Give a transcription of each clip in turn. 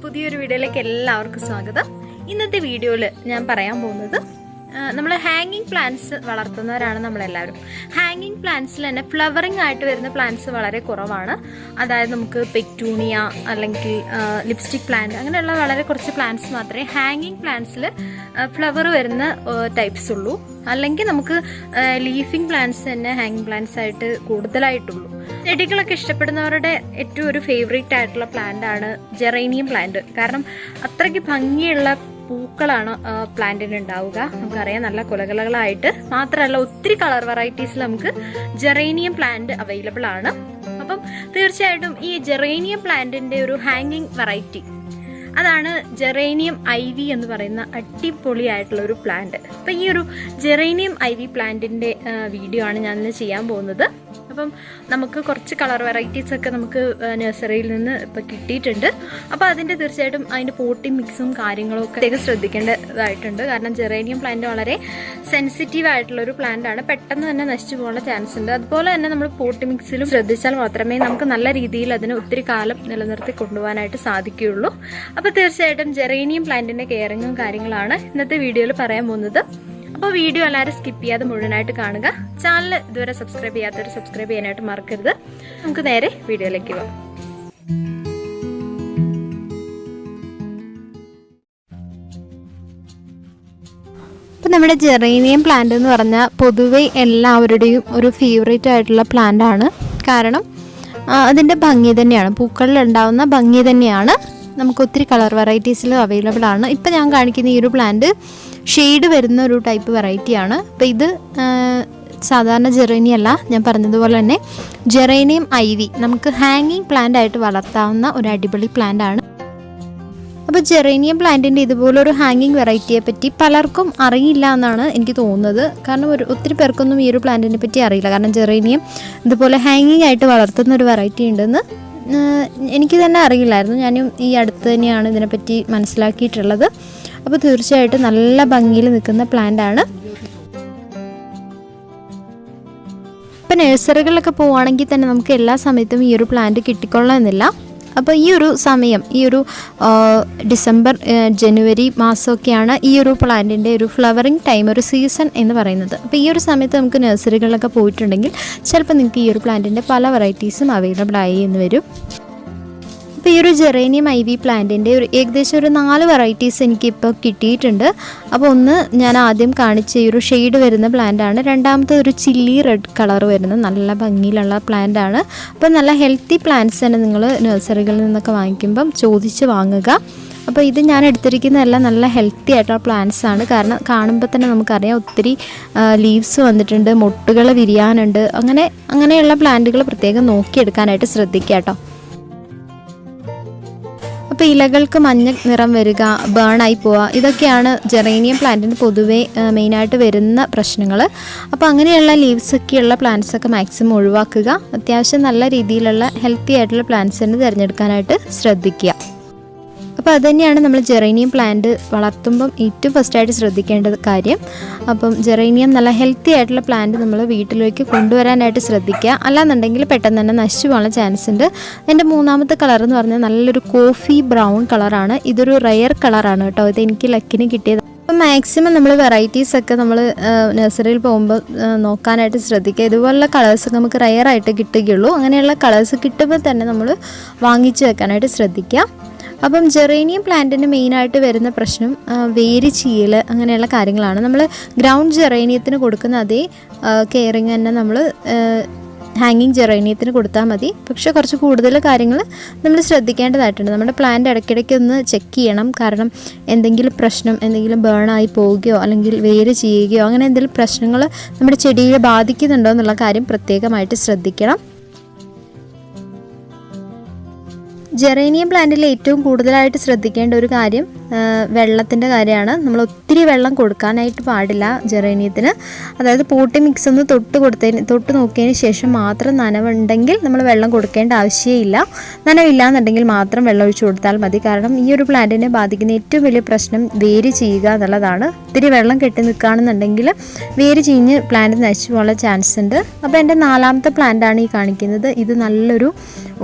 പുതിയൊരു വീഡിയോയിലേക്ക് എല്ലാവർക്കും സ്വാഗതം. ഇന്നത്തെ വീഡിയോയിൽ ഞാൻ പറയാൻ പോകുന്നത് നമ്മൾ ഹാങ്ങിങ് പ്ലാന്റ്സ് വളർത്തുന്നവരാണ് നമ്മളെല്ലാവരും. ഹാങ്ങിങ് പ്ലാന്റ്സിൽ തന്നെ ഫ്ലവറിംഗ് ആയിട്ട് വരുന്ന പ്ലാന്റ്സ് വളരെ കുറവാണ്. അതായത് നമുക്ക് പെറ്റൂണിയ അല്ലെങ്കിൽ ലിപ്സ്റ്റിക് പ്ലാന്റ് അങ്ങനെയുള്ള വളരെ കുറച്ച് പ്ലാന്റ്സ് മാത്രമേ ഹാങ്ങിങ് പ്ലാന്റ്സിൽ ഫ്ലവർ വരുന്ന ടൈപ്സ് ഉള്ളൂ. അല്ലെങ്കിൽ നമുക്ക് ലീഫിംഗ് പ്ലാന്റ്സ് തന്നെ ഹാങ്ങിങ് പ്ലാന്റ്സ് ആയിട്ട് കൂടുതലായിട്ടുള്ളൂ. ചെടികളൊക്കെ ഇഷ്ടപ്പെടുന്നവരുടെ ഏറ്റവും ഒരു ഫേവറേറ്റ് ആയിട്ടുള്ള പ്ലാന്റ് ആണ് ജെറേനിയം പ്ലാന്റ്. കാരണം അത്രയ്ക്ക് ഭംഗിയുള്ള പൂക്കളാണ് പ്ലാന്റിന് ഉണ്ടാവുക. നമുക്കറിയാം, നല്ല കുലകളായിട്ട് മാത്രമല്ല ഒത്തിരി കളർ വെറൈറ്റീസിൽ നമുക്ക് ജെറേനിയം പ്ലാന്റ് അവൈലബിൾ ആണ്. അപ്പം തീർച്ചയായിട്ടും ഈ ജെറേനിയം പ്ലാന്റിന്റെ ഒരു ഹാങ്ങിങ് വെറൈറ്റി അതാണ് ജെറേനിയം ഐവി എന്ന് പറയുന്ന അടിപൊളിയായിട്ടുള്ള ഒരു പ്ലാന്റ്. അപ്പം ഈ ഒരു ജെറേനിയം ഐവി പ്ലാന്റിന്റെ വീഡിയോ ആണ് ഞാൻ ഇന്ന് ചെയ്യാൻ പോകുന്നത്. അപ്പം നമുക്ക് കുറച്ച് കളർ വെറൈറ്റീസ് ഒക്കെ നമുക്ക് നഴ്സറിയിൽ നിന്ന് ഇപ്പം കിട്ടിയിട്ടുണ്ട്. അപ്പോൾ അതിൻ്റെ തീർച്ചയായിട്ടും അതിൻ്റെ പോട്ടിംഗ് മിക്സും കാര്യങ്ങളും ഒക്കെ ശ്രദ്ധിക്കേണ്ടതായിട്ടുണ്ട്. കാരണം ജെറേനിയം പ്ലാന്റ് വളരെ സെൻസിറ്റീവ് ആയിട്ടുള്ളൊരു പ്ലാന്റ് ആണ്. പെട്ടെന്ന് തന്നെ നശിച്ചു പോകാനുള്ള ചാൻസ് ഉണ്ട്. അതുപോലെ തന്നെ നമ്മൾ പോട്ടിംഗ് മിക്സിലും ശ്രദ്ധിച്ചാൽ മാത്രമേ നമുക്ക് നല്ല രീതിയിൽ അതിന് ഒത്തിരി കാലം നിലനിർത്തി കൊണ്ടുപോകാനായിട്ട് സാധിക്കുകയുള്ളൂ. അപ്പോൾ തീർച്ചയായിട്ടും ജെറേനിയം പ്ലാന്റിൻ്റെ കെയറിങ്ങും കാര്യങ്ങളാണ് ഇന്നത്തെ വീഡിയോയിൽ പറയാൻ പോകുന്നത്. അപ്പോൾ വീഡിയോ എല്ലാവരും സ്കിപ്പ് ചെയ്യാതെ മുഴുവനായിട്ട് കാണുക. ചാനൽ ഇതുവരെ സബ്സ്ക്രൈബ് ചെയ്യാത്തവർ സബ്സ്ക്രൈബ് ചെയ്യാനായിട്ട് മറക്കരുത്. നമുക്ക് നേരെ വീഡിയോയിലേക്ക് പോകാം. അപ്പോൾ നമ്മുടെ ജെറേനിയം പ്ലാന്റ് എന്ന് പറഞ്ഞാൽ പൊതുവെ എല്ലാവരുടെയും ഒരു ഫേവറേറ്റ് ആയിട്ടുള്ള പ്ലാന്റ് ആണ്. കാരണം അതിൻ്റെ ഭംഗി തന്നെയാണ്, പൂക്കളിൽ ഉണ്ടാവുന്ന ഭംഗി തന്നെയാണ്. നമുക്ക് ഒത്തിരി കളർ വെറൈറ്റീസിൽ അവൈലബിൾ ആണ്. ഇപ്പം ഞാൻ കാണിക്കുന്ന ഈ ഒരു പ്ലാന്റ് ഷെയ്ഡ് വരുന്ന ഒരു ടൈപ്പ് വെറൈറ്റിയാണ്. അപ്പോൾ ഇത് സാധാരണ ജെറേനിയം അല്ല, ഞാൻ പറഞ്ഞതുപോലെ തന്നെ ജെറേനിയം ഐവി നമുക്ക് ഹാങ്ങിങ് പ്ലാന്റ് ആയിട്ട് വളർത്താവുന്ന ഒരു അടിപൊളി പ്ലാന്റ് ആണ്. അപ്പോൾ ജെറേനിയം പ്ലാന്റിൻ്റെ ഇതുപോലൊരു ഹാങ്ങിങ് വെറൈറ്റിയെ പറ്റി പലർക്കും അറിയില്ല എന്നാണ് എനിക്ക് തോന്നുന്നത്. കാരണം ഒത്തിരി പേർക്കൊന്നും ഈ ഒരു പ്ലാന്റിനെ പറ്റി അറിയില്ല. കാരണം ജെറേനിയം ഇതുപോലെ ഹാങ്ങിങ് ആയിട്ട് വളർത്തുന്ന ഒരു വെറൈറ്റി ഉണ്ടെന്ന് എനിക്ക് തന്നെ അറിയില്ലായിരുന്നു. ഞാനും ഈ അടുത്ത് തന്നെയാണ് ഇതിനെപ്പറ്റി മനസ്സിലാക്കിയിട്ടുള്ളത്. അപ്പോൾ തീർച്ചയായിട്ടും നല്ല ഭംഗിയിൽ നിൽക്കുന്ന പ്ലാന്റ് ആണ്. ഇപ്പം നഴ്സറികളിലൊക്കെ പോവുകയാണെങ്കിൽ തന്നെ നമുക്ക് എല്ലാ സമയത്തും ഈ ഒരു പ്ലാന്റ് കിട്ടിക്കൊള്ളണമെന്നില്ല. അപ്പോൾ ഈ ഒരു സമയം, ഈ ഒരു ഡിസംബർ ജനുവരി മാസമൊക്കെയാണ് ഈ ഒരു പ്ലാന്റിൻ്റെ ഒരു ഫ്ലവറിങ് ടൈം, ഒരു സീസൺ എന്ന് പറയുന്നത്. അപ്പോൾ ഈ ഒരു സമയത്ത് നമുക്ക് നഴ്സറികളിലൊക്കെ പോയിട്ടുണ്ടെങ്കിൽ ചിലപ്പോൾ നിങ്ങൾക്ക് ഈ ഒരു പ്ലാന്റിൻ്റെ പല വെറൈറ്റീസും അവൈലബിൾ ആയി എന്ന് വരും. അപ്പോൾ ഈ ഒരു ജെറേനിയം ഐവി പ്ലാന്റിൻ്റെ ഏകദേശം ഒരു 4 വെറൈറ്റീസ് എനിക്കിപ്പോൾ കിട്ടിയിട്ടുണ്ട്. അപ്പോൾ ഒന്ന് ഞാൻ ആദ്യം കാണിച്ച ഈ ഒരു ഷെയ്ഡ് വരുന്ന പ്ലാന്റാണ്. രണ്ടാമത്തെ ഒരു ചില്ലി റെഡ് കളർ വരുന്ന നല്ല ഭംഗിയിലുള്ള പ്ലാന്റാണ്. അപ്പോൾ നല്ല ഹെൽത്തി പ്ലാന്റ്സ് തന്നെ നിങ്ങൾ നഴ്സറികളിൽ നിന്നൊക്കെ വാങ്ങിക്കുമ്പം ചോദിച്ച് വാങ്ങുക. അപ്പോൾ ഇത് ഞാൻ എടുത്തിരിക്കുന്നതെല്ലാം നല്ല ഹെൽത്തി ആയിട്ടുള്ള പ്ലാന്റ്സ് ആണ്. കാരണം കാണുമ്പോൾ തന്നെ നമുക്കറിയാം ഒത്തിരി ലീവ്സ് വന്നിട്ടുണ്ട്, മൊട്ടുകൾ വിരിയാനുണ്ട്. അങ്ങനെയുള്ള പ്ലാന്റുകൾ പ്രത്യേകം നോക്കിയെടുക്കാനായിട്ട് ശ്രദ്ധിക്കുക കേട്ടോ. അപ്പോൾ ഇലകൾക്ക് മഞ്ഞ നിറം വരിക, ബേണായി പോവുക, ഇതൊക്കെയാണ് ജെറേനിയം പ്ലാന്റിന് പൊതുവേ മെയിനായിട്ട് വരുന്ന പ്രശ്നങ്ങൾ. അപ്പോൾ അങ്ങനെയുള്ള ലീവ്സൊക്കെയുള്ള പ്ലാന്റ്സൊക്കെ മാക്സിമം ഒഴിവാക്കുക. അത്യാവശ്യം നല്ല രീതിയിലുള്ള ഹെൽത്തി ആയിട്ടുള്ള പ്ലാന്റ്സ് തന്നെ തിരഞ്ഞെടുക്കാനായിട്ട് ശ്രദ്ധിക്കുക. അപ്പോൾ അതുതന്നെയാണ് നമ്മൾ ജെറേനിയം പ്ലാന്റ് വളർത്തുമ്പം ഏറ്റവും ഫസ്റ്റായിട്ട് ശ്രദ്ധിക്കേണ്ട കാര്യം. അപ്പം ജെറേനിയം നല്ല ഹെൽത്തി ആയിട്ടുള്ള പ്ലാന്റ് നമ്മൾ വീട്ടിലേക്ക് കൊണ്ടുവരാനായിട്ട് ശ്രദ്ധിക്കുക. അല്ലാന്നുണ്ടെങ്കിൽ പെട്ടെന്ന് തന്നെ നശിച്ചു പോകാനുള്ള ചാൻസ് ഉണ്ട്. എൻ്റെ മൂന്നാമത്തെ കളർ എന്ന് പറഞ്ഞാൽ നല്ലൊരു കോഫി ബ്രൗൺ കളറാണ്. ഇതൊരു റെയർ കളറാണ് കേട്ടോ. ഇത് എനിക്ക് ലക്കിന് കിട്ടിയത്. അപ്പം മാക്സിമം നമ്മൾ വെറൈറ്റീസൊക്കെ നമ്മൾ നഴ്സറിയിൽ പോകുമ്പോൾ നോക്കാനായിട്ട് ശ്രദ്ധിക്കുക. ഇതുപോലുള്ള കളേഴ്സൊക്കെ നമുക്ക് റെയറായിട്ട് കിട്ടുകയുള്ളൂ. അങ്ങനെയുള്ള കളേഴ്സ് കിട്ടുമ്പോൾ തന്നെ നമ്മൾ വാങ്ങിച്ച് വെക്കാനായിട്ട് ശ്രദ്ധിക്കുക. അപ്പം ജെറേനിയം പ്ലാന്റിന് മെയിനായിട്ട് വരുന്ന പ്രശ്നം വേര് ചീയൽ അങ്ങനെയുള്ള കാര്യങ്ങളാണ്. നമ്മൾ ഗ്രൗണ്ട് ജെറേനിയത്തിന് കൊടുക്കുന്ന അതേ കെയറിങ് തന്നെ നമ്മൾ ഹാങ്ങിങ് ജെറേനിയത്തിന് കൊടുത്താൽ മതി. പക്ഷേ കുറച്ച് കൂടുതൽ കാര്യങ്ങൾ നമ്മൾ ശ്രദ്ധിക്കേണ്ടതായിട്ടുണ്ട്. നമ്മുടെ പ്ലാന്റ് ഇടയ്ക്കിടയ്ക്ക് ഒന്ന് ചെക്ക് ചെയ്യണം. കാരണം എന്തെങ്കിലും പ്രശ്നം, എന്തെങ്കിലും ബേണായി പോവുകയോ അല്ലെങ്കിൽ വേര് ചെയ്യുകയോ അങ്ങനെ എന്തെങ്കിലും പ്രശ്നങ്ങൾ നമ്മുടെ ചെടിയെ ബാധിക്കുന്നുണ്ടോ എന്നുള്ള കാര്യം പ്രത്യേകമായിട്ട് ശ്രദ്ധിക്കണം. ജെറേനിയം പ്ലാന്റിൽ ഏറ്റവും കൂടുതലായിട്ട് ശ്രദ്ധിക്കേണ്ട ഒരു കാര്യം വെള്ളത്തിൻ്റെ കാര്യമാണ്. നമ്മൾ ഒത്തിരി വെള്ളം കൊടുക്കാനായിട്ട് പാടില്ല ജെറേനിയത്തിന്. അതായത് പോട്ടി മിക്സ് ഒന്ന് തൊട്ട് നോക്കിയതിന് ശേഷം മാത്രം നനവുണ്ടെങ്കിൽ നമ്മൾ വെള്ളം കൊടുക്കേണ്ട ആവശ്യമില്ല. നനവില്ലാന്നുണ്ടെങ്കിൽ മാത്രം വെള്ളം ഒഴിച്ചു കൊടുത്താൽ മതി. കാരണം ഈ ഒരു പ്ലാന്റിനെ ബാധിക്കുന്ന ഏറ്റവും വലിയ പ്രശ്നം വേര് ചെയ്യുക എന്നുള്ളതാണ്. ഒത്തിരി വെള്ളം കെട്ടി നിൽക്കുകയാണെന്നുണ്ടെങ്കിൽ വേര് ചീഞ്ഞ് പ്ലാന്റ് നശിച്ചു പോകാനുള്ള ചാൻസ് ഉണ്ട്. അപ്പോൾ എൻ്റെ 4ാമത്തെ പ്ലാന്റാണ് ഈ കാണിക്കുന്നത്. ഇത് നല്ലൊരു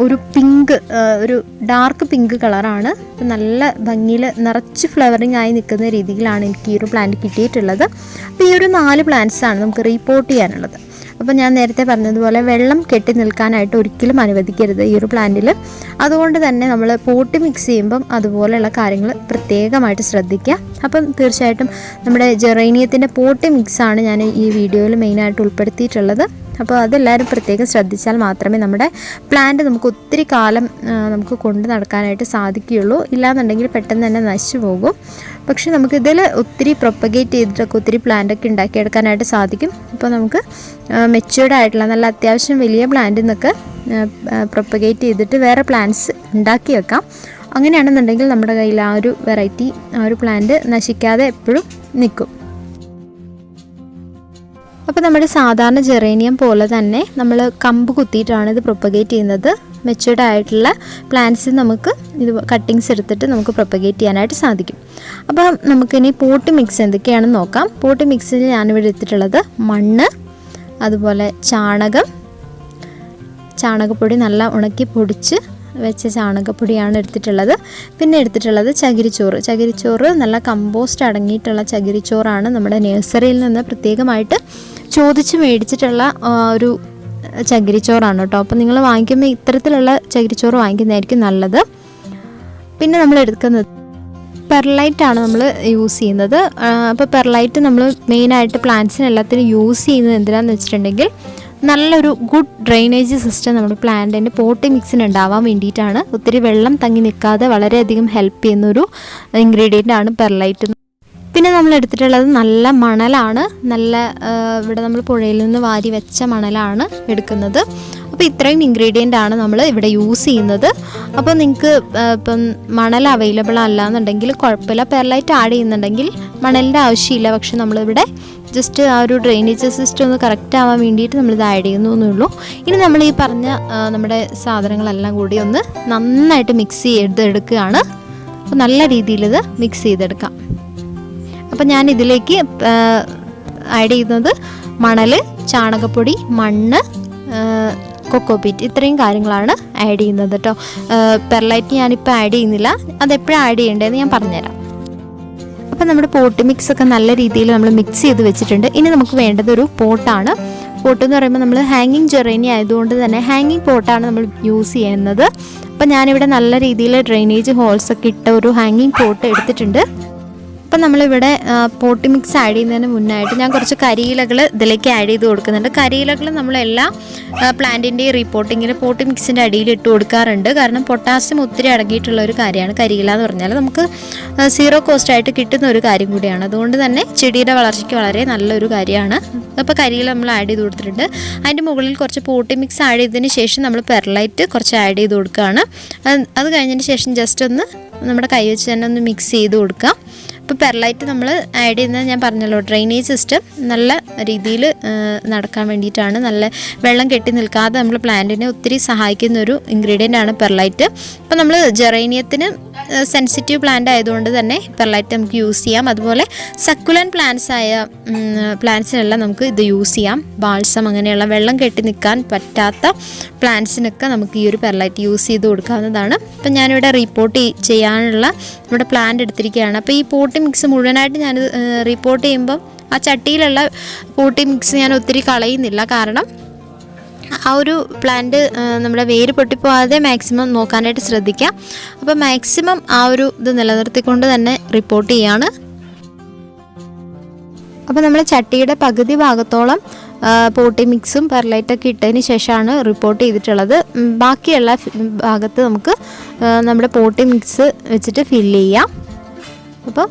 ഒരു പിങ്ക്, ഒരു ഡാർക്ക് പിങ്ക് കളറാണ്. നല്ല ഭംഗിയിൽ നിറച്ച് ഫ്ലവറിങ് ആയി നിൽക്കുന്ന രീതിയിലാണ് എനിക്ക് ഈ ഒരു പ്ലാന്റ് കിട്ടിയിട്ടുള്ളത്. അപ്പോൾ ഈ ഒരു 4 പ്ലാന്റ്സാണ് നമുക്ക് റീപോർട്ട് ചെയ്യാനുള്ളത്. അപ്പോൾ ഞാൻ നേരത്തെ പറഞ്ഞതുപോലെ വെള്ളം കെട്ടി നിൽക്കാനായിട്ട് ഒരിക്കലും അനുവദിക്കരുത് ഈ ഒരു പ്ലാന്റിൽ. അതുകൊണ്ട് തന്നെ നമ്മൾ പോട്ട് മിക്സ് ചെയ്യുമ്പം അതുപോലെയുള്ള കാര്യങ്ങൾ പ്രത്യേകമായിട്ട് ശ്രദ്ധിക്കുക. അപ്പം തീർച്ചയായിട്ടും നമ്മുടെ ജെറേനിയത്തിൻ്റെ പോട്ട് മിക്സാണ് ഞാൻ ഈ വീഡിയോയിൽ മെയിനായിട്ട് ഉൾപ്പെടുത്തിയിട്ടുള്ളത്. അപ്പോൾ അതെല്ലാവരും പ്രത്യേകം ശ്രദ്ധിച്ചാൽ മാത്രമേ നമ്മുടെ പ്ലാന്റ് നമുക്ക് ഒത്തിരി കാലം നമുക്ക് കൊണ്ട് നടക്കാനായിട്ട് സാധിക്കുകയുള്ളൂ. ഇല്ലാന്നുണ്ടെങ്കിൽ പെട്ടെന്ന് തന്നെ നശിച്ചു പോകും. പക്ഷെ നമുക്കിതിൽ ഒത്തിരി പ്രൊപ്പഗേറ്റ് ചെയ്തിട്ടൊക്കെ ഒത്തിരി പ്ലാന്റൊക്കെ ഉണ്ടാക്കിയെടുക്കാനായിട്ട് സാധിക്കും. ഇപ്പോൾ നമുക്ക് മെച്യൂർഡ് ആയിട്ടുള്ള നല്ല അത്യാവശ്യം വലിയ പ്ലാന്റിൽ നിന്നൊക്കെ പ്രൊപ്പഗേറ്റ് ചെയ്തിട്ട് വേറെ പ്ലാന്റ്സ് ഉണ്ടാക്കി വെക്കാം. അങ്ങനെയാണെന്നുണ്ടെങ്കിൽ നമ്മുടെ കയ്യിൽ ആ ഒരു വെറൈറ്റി, ആ ഒരു പ്ലാന്റ് നശിക്കാതെ എപ്പോഴും നിൽക്കും. അപ്പോൾ നമ്മുടെ സാധാരണ ജെറേനിയം പോലെ തന്നെ നമ്മൾ കമ്പ് കുത്തിയിട്ടാണ് ഇത് പ്രൊപ്പഗേറ്റ് ചെയ്യുന്നത്. മെച്യൂർഡ് ആയിട്ടുള്ള പ്ലാന്റ്സിൽ നമുക്ക് ഇത് കട്ടിങ്സ് എടുത്തിട്ട് നമുക്ക് പ്രൊപ്പഗേറ്റ് ചെയ്യാനായിട്ട് സാധിക്കും. അപ്പോൾ നമുക്കിനി പോട്ട് മിക്സ് എന്തൊക്കെയാണെന്ന് നോക്കാം. പോട്ട് മിക്സിൽ ഞാനിവിടെ എടുത്തിട്ടുള്ളത് മണ്ണ്, അതുപോലെ ചാണകപ്പൊടി നല്ല ഉണക്കി പൊടിച്ച് വെച്ച ചാണകപ്പൊടിയാണ് എടുത്തിട്ടുള്ളത്. പിന്നെ എടുത്തിട്ടുള്ളത് ചകിരിച്ചോറ് നല്ല കമ്പോസ്റ്റ് അടങ്ങിയിട്ടുള്ള ചകിരിച്ചോറാണ്. നമ്മുടെ നഴ്സറിയിൽ നിന്ന് പ്രത്യേകമായിട്ട് ചോദിച്ച് മേടിച്ചിട്ടുള്ള ഒരു ചകിരിച്ചോറാണ് കേട്ടോ. അപ്പോൾ നിങ്ങൾ വാങ്ങിക്കുമ്പോൾ ഇത്തരത്തിലുള്ള ചകിരിച്ചോറ് വാങ്ങിക്കുന്നതായിരിക്കും നല്ലത്. പിന്നെ നമ്മൾ എടുക്കുന്നത് പെർലൈറ്റാണ് നമ്മൾ യൂസ് ചെയ്യുന്നത്. അപ്പോൾ പെർലൈറ്റ് നമ്മൾ മെയിനായിട്ട് പ്ലാന്റ്സിന് എല്ലാത്തിനും യൂസ് ചെയ്യുന്നത് എന്തിനാണെന്ന് വെച്ചിട്ടുണ്ടെങ്കിൽ നല്ലൊരു ഗുഡ് ഡ്രെയിനേജ് സിസ്റ്റം നമ്മുടെ പ്ലാന്റിൻ്റെ പോട്ട് മിക്സിന് ഉണ്ടാവാൻ വേണ്ടിയിട്ടാണ്. ഒത്തിരി വെള്ളം തങ്ങി നിൽക്കാതെ വളരെയധികം ഹെൽപ്പ് ചെയ്യുന്നൊരു ഇൻഗ്രീഡിയൻ്റ് ആണ് പെർലൈറ്റ്. പിന്നെ നമ്മൾ എടുത്തിട്ടുള്ളത് നല്ല മണലാണ്. ഇവിടെ നമ്മൾ പുഴയിൽ നിന്ന് വാരി വെച്ച മണലാണ് എടുക്കുന്നത്. അപ്പോൾ ഇത്രയും ഇൻഗ്രീഡിയൻ്റ് ആണ് നമ്മൾ ഇവിടെ യൂസ് ചെയ്യുന്നത്. അപ്പോൾ നിങ്ങൾക്ക് ഇപ്പം മണൽ അവൈലബിൾ അല്ല എന്നുണ്ടെങ്കിൽ കുഴപ്പമില്ല, പെർലൈറ്റ് ആഡ് ചെയ്യുന്നുണ്ടെങ്കിൽ മണലിൻ്റെ ആവശ്യമില്ല. പക്ഷെ നമ്മളിവിടെ ജസ്റ്റ് ആ ഒരു ഡ്രെയിനേജ് സിസ്റ്റം ഒന്ന് കറക്റ്റ് ആവാൻ വേണ്ടിയിട്ട് നമ്മളിത് ആഡ് ചെയ്യുന്നു എന്നുള്ളൂ. ഇനി നമ്മൾ ഈ പറഞ്ഞ നമ്മുടെ സാധനങ്ങളെല്ലാം കൂടി ഒന്ന് നന്നായിട്ട് മിക്സ് ചെയ്തെടുക്കുകയാണ്. അപ്പോൾ നല്ല രീതിയിൽ ഇത് മിക്സ് ചെയ്തെടുക്കാം. അപ്പോൾ ഞാൻ ഇതിലേക്ക് ആഡ് ചെയ്യുന്നത് മണൽ, ചാണകപ്പൊടി, മണ്ണ്, കൊക്കോപീറ്റ്, ഇത്രയും കാര്യങ്ങളാണ് ആഡ് ചെയ്യുന്നത് കേട്ടോ. പെർലൈറ്റ് ഞാനിപ്പോൾ ആഡ് ചെയ്യുന്നില്ല, അതെപ്പോഴും ആഡ് ചെയ്യേണ്ടതെന്ന് ഞാൻ പറഞ്ഞുതരാം. അപ്പോൾ നമ്മുടെ പോട്ട് മിക്സ് ഒക്കെ നല്ല രീതിയിൽ നമ്മൾ മിക്സ് ചെയ്ത് വെച്ചിട്ടുണ്ട്. ഇനി നമുക്ക് വേണ്ടത് ഒരു പോട്ടാണ്. പോട്ട് എന്ന് പറയുമ്പോൾ നമ്മൾ ഹാങ്ങിങ് ജെറേനിയം ആയതുകൊണ്ട് തന്നെ ഹാങ്ങിങ് പോട്ടാണ് നമ്മൾ യൂസ് ചെയ്യുന്നത്. അപ്പോൾ ഞാനിവിടെ നല്ല രീതിയിൽ ഡ്രെയിനേജ് ഹോൾസൊക്കെ ഇട്ട ഒരു ഹാങ്ങിങ് പോട്ട് എടുത്തിട്ടുണ്ട്. അപ്പം നമ്മളിവിടെ പോട്ട് മിക്സ് ആഡ് ചെയ്യുന്നതിന് മുന്നായിട്ട് ഞാൻ കുറച്ച് കരിയിലകൾ ഇതിലേക്ക് ആഡ് ചെയ്ത് കൊടുക്കുന്നുണ്ട്. കരിയിലകൾ നമ്മളെല്ലാ പ്ലാന്റിൻ്റെയും റീപോർട്ടിങ്ങിൽ പോട്ട് മിക്സിൻ്റെ അടിയിൽ ഇട്ട് കൊടുക്കാറുണ്ട്. കാരണം പൊട്ടാസ്യം ഒത്തിരി അടങ്ങിയിട്ടുള്ള ഒരു കാര്യമാണ് കരിയില എന്ന് പറഞ്ഞാൽ. നമുക്ക് 0 കോസ്റ്റായിട്ട് കിട്ടുന്ന ഒരു കാര്യം കൂടിയാണ്. അതുകൊണ്ട് തന്നെ ചെടിയുടെ വളർച്ചയ്ക്ക് വളരെ നല്ലൊരു കാര്യമാണ്. അപ്പോൾ കരിയില നമ്മൾ ആഡ് ചെയ്ത് കൊടുത്തിട്ടുണ്ട്. അതിൻ്റെ മുകളിൽ കുറച്ച് പോട്ട് മിക്സ് ആഡ് ചെയ്തതിന് ശേഷം നമ്മൾ പെർലൈറ്റ് കുറച്ച് ആഡ് ചെയ്ത് കൊടുക്കുകയാണ്. അത് കഴിഞ്ഞതിന് ശേഷം ജസ്റ്റ് ഒന്ന് നമ്മുടെ കൈ വെച്ച് തന്നെ ഒന്ന് മിക്സ് ചെയ്ത് കൊടുക്കുക. അപ്പോൾ പെർലൈറ്റ് നമ്മൾ ആഡ് ചെയ്യുന്നത് ഞാൻ പറഞ്ഞല്ലോ, ഡ്രെയിനേജ് സിസ്റ്റം നല്ല രീതിയിൽ നടക്കാൻ വേണ്ടിയിട്ടാണ്. നല്ല വെള്ളം കെട്ടി നിൽക്കാതെ നമ്മൾ പ്ലാന്റിനെ ഒത്തിരി സഹായിക്കുന്ന ഒരു ഇൻഗ്രീഡിയൻ്റ് ആണ് പെർലൈറ്റ്. അപ്പോൾ നമ്മൾ ജെറേനിയത്തിന് സെൻസിറ്റീവ് പ്ലാന്റ് ആയതുകൊണ്ട് തന്നെ പെർലൈറ്റ് നമുക്ക് യൂസ് ചെയ്യാം. അതുപോലെ സക്കുലൻ പ്ലാന്റ്സിനെല്ലാം നമുക്ക് ഇത് യൂസ് ചെയ്യാം. ബാൾസം അങ്ങനെയുള്ള വെള്ളം കെട്ടി നിൽക്കാൻ പറ്റാത്ത പ്ലാന്റ്സിനൊക്കെ നമുക്ക് ഈ ഒരു പെർലൈറ്റ് യൂസ് ചെയ്ത് കൊടുക്കാവുന്നതാണ്. അപ്പം ഞാനിവിടെ റീപോർട്ട് ചെയ്യാനുള്ള നമ്മുടെ പ്ലാന്റ് എടുത്തിരിക്കുകയാണ്. അപ്പോൾ ഈ പോട്ടി മിക്സ് മുഴുവനായിട്ട് ഞാൻ റീപോർട്ട് ചെയ്യുമ്പം ആ ചട്ടിയിലുള്ള പോട്ടി മിക്സ് ഞാൻ ഒത്തിരി കളയുന്നില്ല. കാരണം ആ ഒരു പ്ലാന്റ് നമ്മുടെ വേര് പൊട്ടിപ്പോവാതെ മാക്സിമം നോക്കാനായിട്ട് ശ്രദ്ധിക്കാം. അപ്പോൾ മാക്സിമം ആ ഒരു ഇത് നിലനിർത്തിക്കൊണ്ട് തന്നെ റിപ്പോർട്ട് ചെയ്യാണ്. അപ്പോൾ നമ്മൾ ചട്ടിയുടെ പകുതി ഭാഗത്തോളം പോട്ടി മിക്സും പെർലൈറ്റൊക്കെ ഇട്ടതിന് ശേഷമാണ് റിപ്പോർട്ട് ചെയ്തിട്ടുള്ളത്. ബാക്കിയുള്ള ഭാഗത്ത് നമുക്ക് നമ്മുടെ പോട്ടി മിക്സ് വെച്ചിട്ട് ഫില്ല് ചെയ്യാം. അപ്പം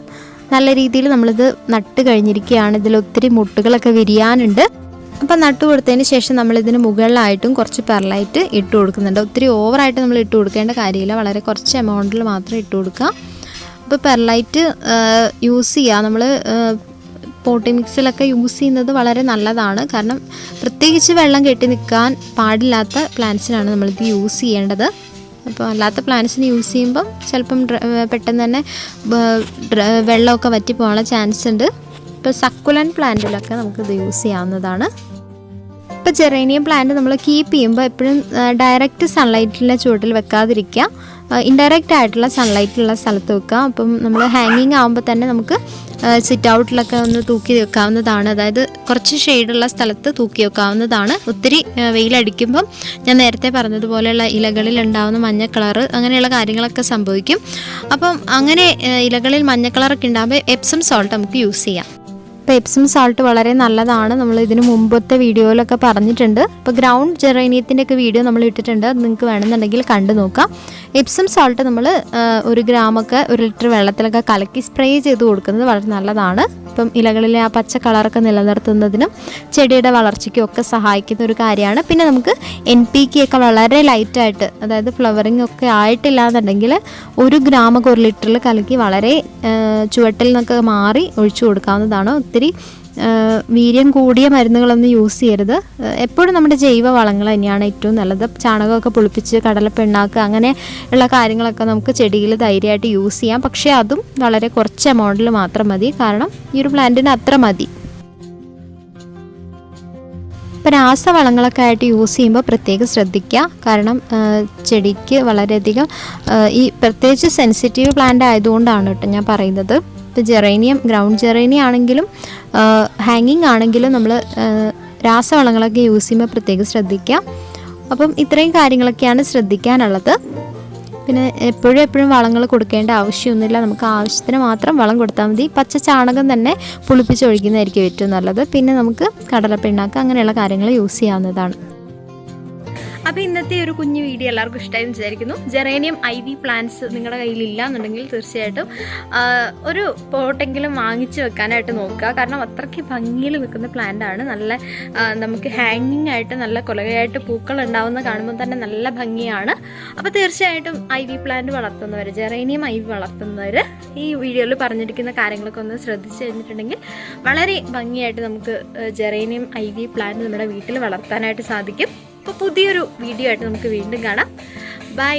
നല്ല രീതിയിൽ നമ്മളിത് നട്ട് കഴിഞ്ഞിരിക്കുകയാണ്. ഇതിലൊത്തിരി മുട്ടുകളൊക്കെ വിരിയാനുണ്ട്. അപ്പം നട്ടു കൊടുത്തതിന് ശേഷം നമ്മളിതിന് മുകളിലായിട്ടും കുറച്ച് പെർലൈറ്റ് ഇട്ട് കൊടുക്കുന്നുണ്ട്. ഒത്തിരി ഓവറായിട്ട് നമ്മൾ ഇട്ട് കൊടുക്കേണ്ട കാര്യമില്ല, വളരെ കുറച്ച് എമൗണ്ടിൽ മാത്രം ഇട്ട് കൊടുക്കുക. അപ്പോൾ പെർലൈറ്റ് യൂസ് ചെയ്യുക, നമ്മൾ പോട്ടി മിക്സിലൊക്കെ യൂസ് ചെയ്യുന്നത് വളരെ നല്ലതാണ്. കാരണം പ്രത്യേകിച്ച് വെള്ളം കെട്ടി നിൽക്കാൻ പാടില്ലാത്ത പ്ലാന്റ്സിനാണ് നമ്മളിത് യൂസ് ചെയ്യേണ്ടത്. അപ്പോൾ അല്ലാത്ത പ്ലാന്റ്സിന് യൂസ് ചെയ്യുമ്പം ചിലപ്പം പെട്ടെന്ന് തന്നെ വെള്ളമൊക്കെ വറ്റി പോകാനുള്ള ചാൻസ് ഉണ്ട്. ഇപ്പോൾ സക്കുലൻ പ്ലാന്റിലൊക്കെ നമുക്കിത് യൂസ് ചെയ്യാവുന്നതാണ്. ഇപ്പോൾ ജെറേനിയം പ്ലാന്റ് നമ്മൾ കീപ്പ് ചെയ്യുമ്പോൾ എപ്പോഴും ഡയറക്റ്റ് സൺലൈറ്റിലെ ചുവട്ടിൽ വെക്കാതിരിക്കുക, ഇൻഡയറക്റ്റ് ആയിട്ടുള്ള സൺലൈറ്റുള്ള സ്ഥലത്ത് വെക്കുക. അപ്പം നമ്മൾ ഹാങ്ങിങ് ആകുമ്പോൾ തന്നെ നമുക്ക് സിറ്റ് ഔട്ടിലൊക്കെ ഒന്ന് തൂക്കി വെക്കാവുന്നതാണ്. അതായത് കുറച്ച് ഷെയ്ഡുള്ള സ്ഥലത്ത് തൂക്കി വെക്കാവുന്നതാണ്. ഒത്തിരി വെയിലടിക്കുമ്പം ഞാൻ നേരത്തെ പറഞ്ഞതുപോലെയുള്ള ഇലകളിൽ ഉണ്ടാകുന്ന മഞ്ഞ കളറ് അങ്ങനെയുള്ള കാര്യങ്ങളൊക്കെ സംഭവിക്കും. അപ്പം അങ്ങനെ ഇലകളിൽ മഞ്ഞ കളറൊക്കെ ഉണ്ടാകുമ്പോൾ എപ്സം സോൾട്ട് നമുക്ക് യൂസ് ചെയ്യാം. ഇപ്പോൾ എപ്സം സാൾട്ട് വളരെ നല്ലതാണ്. നമ്മൾ ഇതിന് മുമ്പത്തെ വീഡിയോയിലൊക്കെ പറഞ്ഞിട്ടുണ്ട്. ഇപ്പോൾ ഗ്രൗണ്ട് ജെറേനിയത്തിൻ്റെയൊക്കെ വീഡിയോ നമ്മൾ ഇട്ടിട്ടുണ്ട്, അത് നിങ്ങൾക്ക് വേണമെന്നുണ്ടെങ്കിൽ കണ്ടു നോക്കാം. എപ്സം സാൾട്ട് നമ്മൾ 1 ഗ്രാമൊക്കെ 1 ലിറ്റർ വെള്ളത്തിലൊക്കെ കലക്കി സ്പ്രേ ചെയ്ത് കൊടുക്കുന്നത് വളരെ നല്ലതാണ്. ഇപ്പം ഇലകളിലെ ആ പച്ച കളറൊക്കെ നിലനിർത്തുന്നതിനും ചെടിയുടെ വളർച്ചയ്ക്കും ഒക്കെ സഹായിക്കുന്ന ഒരു കാര്യമാണ്. പിന്നെ നമുക്ക് NPK ഒക്കെ വളരെ ലൈറ്റായിട്ട്, അതായത് ഫ്ലവറിങ് ഒക്കെ ആയിട്ടില്ലാന്നുണ്ടെങ്കിൽ 1 ഗ്രാമൊക്കെ 1 ലിറ്ററിൽ കലക്കി വളരെ ചുവട്ടിൽ നിന്നൊക്കെ മാറി ഒഴിച്ചു കൊടുക്കാവുന്നതാണ്. ഒത്തിരി വീര്യം കൂടിയ മരുന്നുകളൊന്നും യൂസ് ചെയ്യരുത്. എപ്പോഴും നമ്മുടെ ജൈവ വളങ്ങൾ തന്നെയാണ് ഏറ്റവും നല്ലത്. ചാണകമൊക്കെ പുളിപ്പിച്ച് കടലപ്പിണ്ണാക്ക് അങ്ങനെ ഉള്ള കാര്യങ്ങളൊക്കെ നമുക്ക് ചെടിയിൽ ധൈര്യമായിട്ട് യൂസ് ചെയ്യാം. പക്ഷേ അതും വളരെ കുറച്ച് എമൗണ്ടിൽ മാത്രം മതി, കാരണം ഈ ഒരു പ്ലാന്റിന് അത്ര മതി. ഇപ്പോൾ രാസവളങ്ങളൊക്കെ ആയിട്ട് യൂസ് ചെയ്യുമ്പോൾ പ്രത്യേകം ശ്രദ്ധിക്കുക. കാരണം ചെടിക്ക് വളരെയധികം ഈ പ്രത്യേകിച്ച് സെൻസിറ്റീവ് പ്ലാന്റ് ആയതുകൊണ്ടാണ് കേട്ടോ ഞാൻ പറയുന്നത്. ഇപ്പോൾ ജെറേനിയം, ഗ്രൗണ്ട് ജെറേനിയം ആണെങ്കിലും ഹാങ്ങിങ് ആണെങ്കിലും നമ്മൾ രാസവളങ്ങളൊക്കെ യൂസ് ചെയ്യുമ്പോൾ പ്രത്യേകം ശ്രദ്ധിക്കുക. അപ്പം ഇത്രയും കാര്യങ്ങളൊക്കെയാണ് ശ്രദ്ധിക്കാനുള്ളത്. പിന്നെ എപ്പോഴും വളങ്ങൾ കൊടുക്കേണ്ട ആവശ്യമൊന്നുമില്ല. നമുക്ക് ആവശ്യത്തിന് മാത്രം വളം കൊടുത്താൽ മതി. പച്ച ചാണകം തന്നെ പുളിപ്പിച്ചൊഴിക്കുന്നതായിരിക്കും ഏറ്റവും നല്ലത്. പിന്നെ നമുക്ക് കടലപ്പിണ്ണാക്ക് അങ്ങനെയുള്ള കാര്യങ്ങൾ യൂസ് ചെയ്യാവുന്നതാണ്. അപ്പോൾ ഇന്നത്തെ ഒരു കുഞ്ഞു വീഡിയോ എല്ലാവർക്കും ഇഷ്ടമായി എന്ന് വിചാരിക്കുന്നു. ജെറേനിയം IV പ്ലാന്റ്സ് നിങ്ങളുടെ കയ്യിലില്ല എന്നുണ്ടെങ്കിൽ തീർച്ചയായിട്ടും ഒരു പോട്ടെങ്കിലും വാങ്ങിച്ച് വെക്കാനായിട്ട് നോക്കുക. കാരണം അത്രയ്ക്ക് ഭംഗിയിൽ നിൽക്കുന്ന പ്ലാന്റാണ്. നല്ല നമുക്ക് ഹാങ്ങിങ് ആയിട്ട് നല്ല കൊലകയായിട്ട് പൂക്കൾ ഉണ്ടാവുന്ന കാണുമ്പോൾ തന്നെ നല്ല ഭംഗിയാണ്. അപ്പോൾ തീർച്ചയായിട്ടും IV പ്ലാന്റ് വളർത്തുന്നവർ, ജെറേനിയം IV വളർത്തുന്നവർ ഈ വീഡിയോയിൽ പറഞ്ഞിരിക്കുന്ന കാര്യങ്ങളൊക്കെ ഒന്ന് ശ്രദ്ധിച്ചു കഴിഞ്ഞിട്ടുണ്ടെങ്കിൽ വളരെ ഭംഗിയായിട്ട് നമുക്ക് ജെറേനിയം IV പ്ലാന്റ് നമ്മുടെ വീട്ടിൽ വളർത്താനായിട്ട് സാധിക്കും. അപ്പോൾ പുതിയൊരു വീഡിയോ ആയിട്ട് നമുക്ക് വീണ്ടും കാണാം. ബൈ.